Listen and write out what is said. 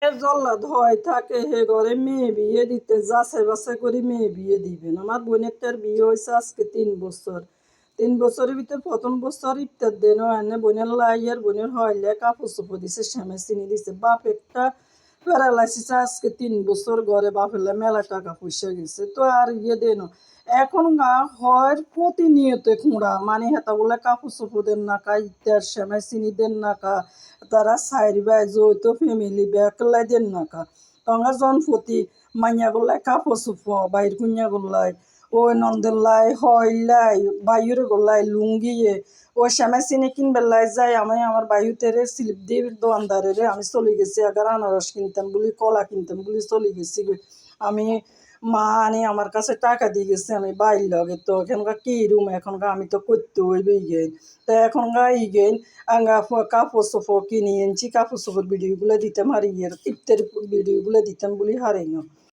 জল্লাদ হয় থাকে হে ঘরে মেয়ে বিয়ে দিতে যাচাই বাছাই করে মেয়ে বিয়ে দিবেন। আমার বোনেরটার বিয়ে হয়েছে আজকে 3 বছর। 3 বছরের ভিতরে প্রথম বছর ইফতার দেন এনে বোনের লাইয়ার বোনের হইলে কাপড় চোপড় দিছে, শ্যামে চিনি দিছে। বাপ একটা প্যারালাইসিস আজকে 3 বছর ঘরে বাপের মেলা টাকা পয়সা গেছে তো আর দেন। এখন গা হয় প্রতিনিয়ত খুঁড়া মানে হেতা বলে কাপড় চোপড় দেন না কা ইত্যার শ্যামে চিনি দেন না কা তারা সাইড বাই যৌথ ফ্যামিলি বেকলাই দেন না কা টঙ্গা জনপতি মাইয়া গোল্লাই কাপড় চোপড় বাইর কুইয়া গোল্লাই ওই নন্দেলাই হইলাই বায়ুর গোল্লাই লুঙ্গিয়ে ওই শ্যামা চিনি কিনবেলাই যাই আমি আমার বায়ুতেরে স্লিপ দিয়ে দোয়ানদারে আমি চলে গেছি আগার আনারস কিনতাম বলি কলা কিনতাম বলি চলে গেছি আমি মা আনি আমার কাছে টাকা দিয়ে গেছে আমি বাইর লগে তো এখানকার কি রুম এখনকার আমি তো করতে হইবে গেন তো এখনকার গেন আঙ্গা কাপড় চোপড় কিনে এনেছি কাপড় চোপড় ভিডিওগুলো দিতাম আর ইফতার ভিডিওগুলো দিতাম বলি হারাই না।